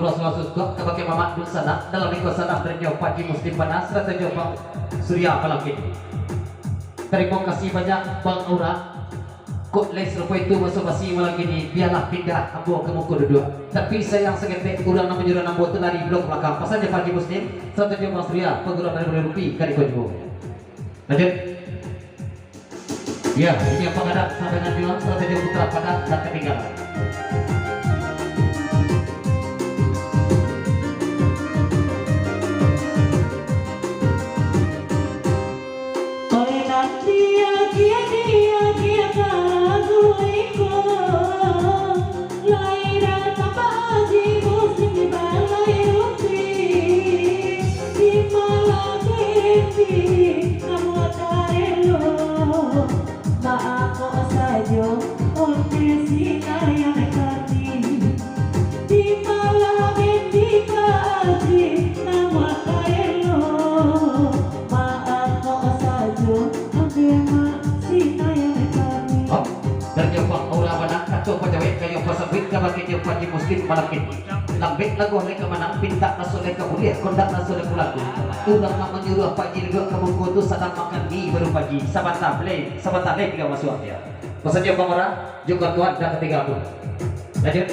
pengurus langsung kebagai Mamat Dul Sana dalam ikut sana bernyo Paji Muslim Panas serta Bang Surya Palangkin. Terima kasih banyak Bang Aura. Kok les rupa itu masuk basi malam ini biarlah pindah ambo ke muka dua. Tapi sayang seketik kurang nak menyuruh ambo tu lari blok belakang. Pasal dia Paji Muslim serta Bang Surya pengurus dari Rupi kali kau jumpa. Lanjut. Ya, ini apa ada sampai dengan bilang strategi putra padat dan ketinggalan. Paji Muslim malam ini lambik lagu oleh kemenang pinta nasoleh kemuliaan kondak nasoleh pulaku udah nak menyuruh Paji juga ke buku itu sedang makan mie baru Paji sahabat tablet tiga masuk ya maksudnya pemerah juga tuan dan ketiga pun lanjut.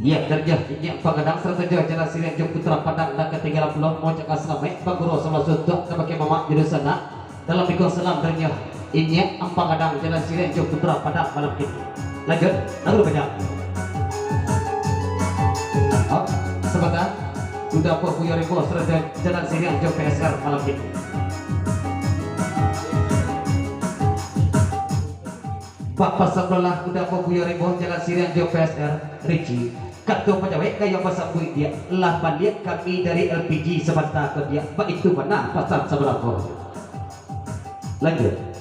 Ya kerja ini pengadang serta jalan sirian jom putra padang dan ketinggalan pulau mau cakap selamat pengurus sama sudah sebagai Mamat di sana dalam ikut selam darinya ini pengadang jalan sirian jom putra padang malam ini lanjut lalu banyak sebentar sudah Puyo Ribo serta jalan sirian jom PSR malam ini Pak Pasablah sudah Puyo Ribo jalan sirian jom PSR Ricci Katu pejawai kaya pasal buik dia lapan dia kami dari LPG sebentar ke dia pak itu mana pasal sebelah kau lanjut.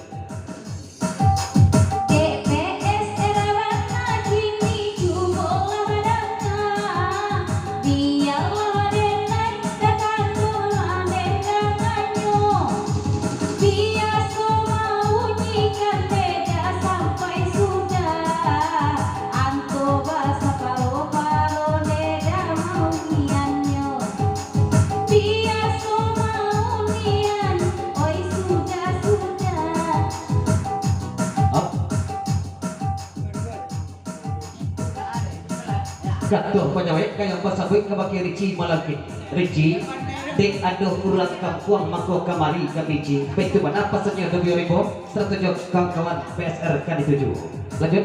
Katu pejawai kaya pasal buik ke baki Ricci malam ini Ricci Dek aduh urat kampuang mako kamari kabiji. Betul mana pasnya 2000 strategi kawan-kawan PSR kali 7. Lanjut.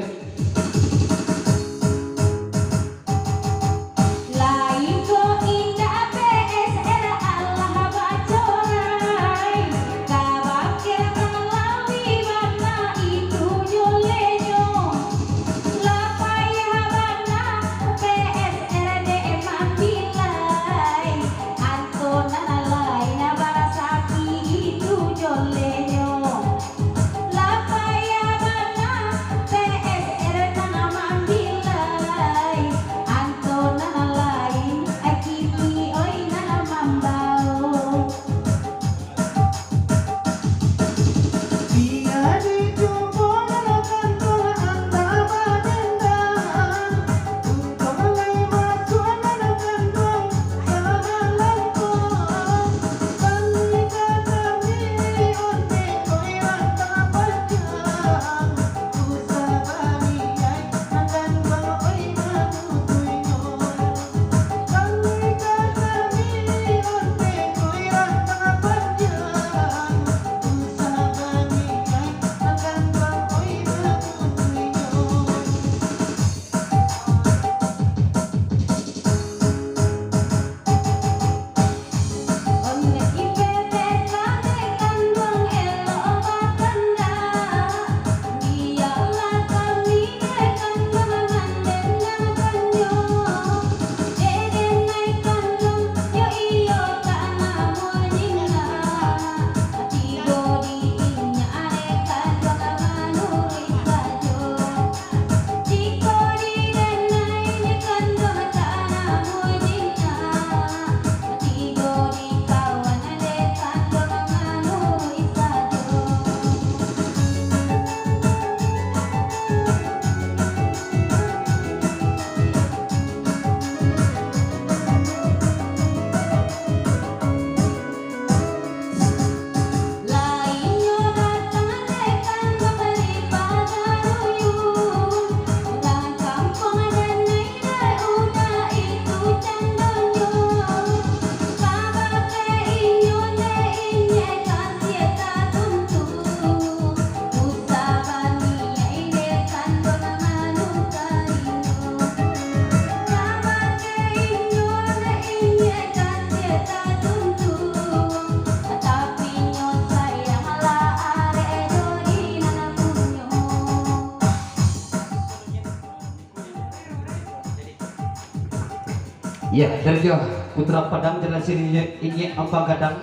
Ya, dari dia putra Padang jalan sini ini apa gadang.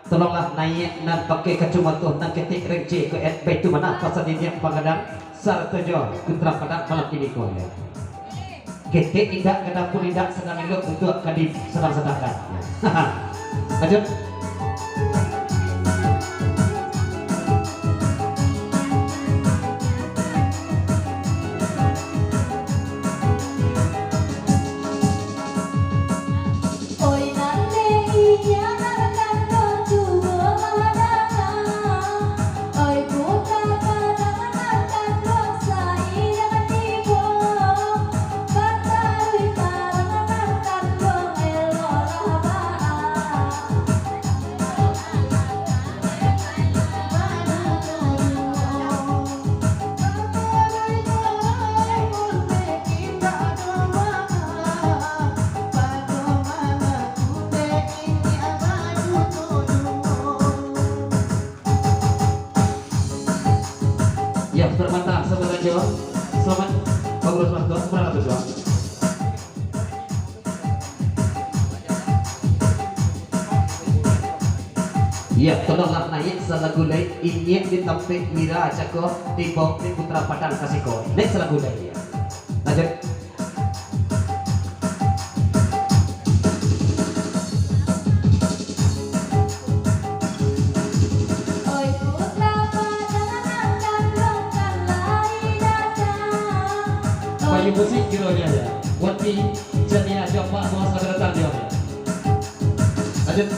Tolonglah naik dan pakai kacamata dan ketik rengce ke itu mana pasal ini apa gadang. Sartojo putra Padang malam ini kau ya. Ketik tidak gadang pun tidak sedang elok untuk kadif sedang-sedangkan. Lanjut. Ya, termantap saudara Jawa. Selamat Bagus Mas Tuan, seberapa Tuan? Ya, tolonglah naik salah gulai ini ditampik mira cako tibok di putra Padang kasiko. Naik salah gulai ya. Lanjut. Bagi musik kironya ya. Wati jadi aja Pak Bos ada tadi. Lanjut.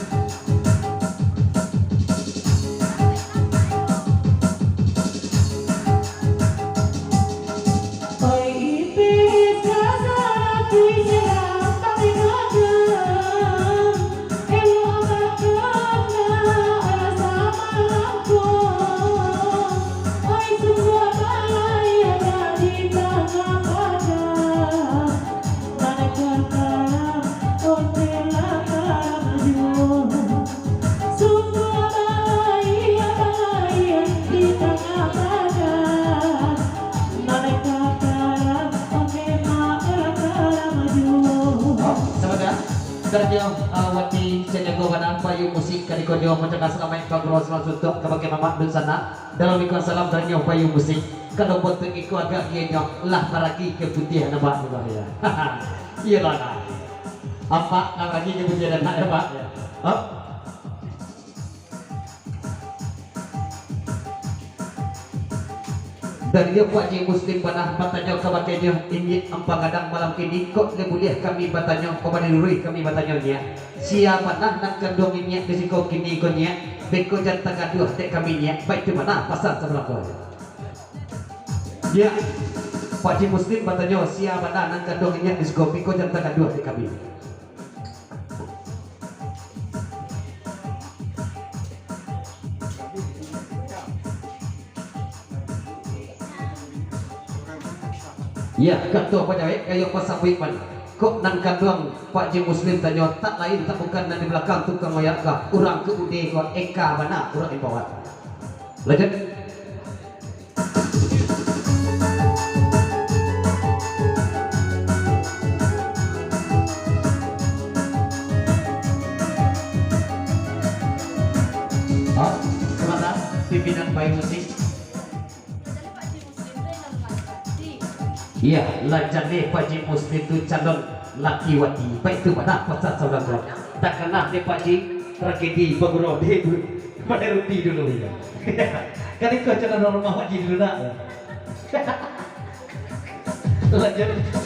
saja wati sejago mana payu musik kali kodio macam selama yang bagros langsung untuk kebagai mamak dun sana dalam ikut salam dan nyaw payu musik kalau bentuk ikut agak dia lah maraki ke putih nampak juga ya. Iya lah. Apa maraki ke putih dan nak nampak ya. Dan dia wajib muslim panah batanya kabakenya ini ampang kadang malam kini kok boleh kami batanya kepada luri kami batanya dia siapa nah nak kandung ini risiko kini konya beko jantan gaduh dek kami nya baik di mana pasal sebelah kau dia wajib muslim batanya siapa nah nak kandung ini risiko beko jantan gaduh dek kami. Ya, kata apa jawab? Kayak pasang wikman. Kok nan kandung Pak Ji Muslim tanya tak lain tak bukan nan di belakang tukang mayat kah? Urang ke ude kau eka mana? Urang yang bawah. Lanjut. Oh, kemana? Pimpinan Bayi Musik. Iya, lancar deh Pak Ji Muslim itu calon laki wati. Baik itu mana pasal saudara. Tak kena deh Pak Ji tragedi baguro deh pada ruti dulu ya. Kan itu calon rumah Pak Ji dulu nak. Lanjut.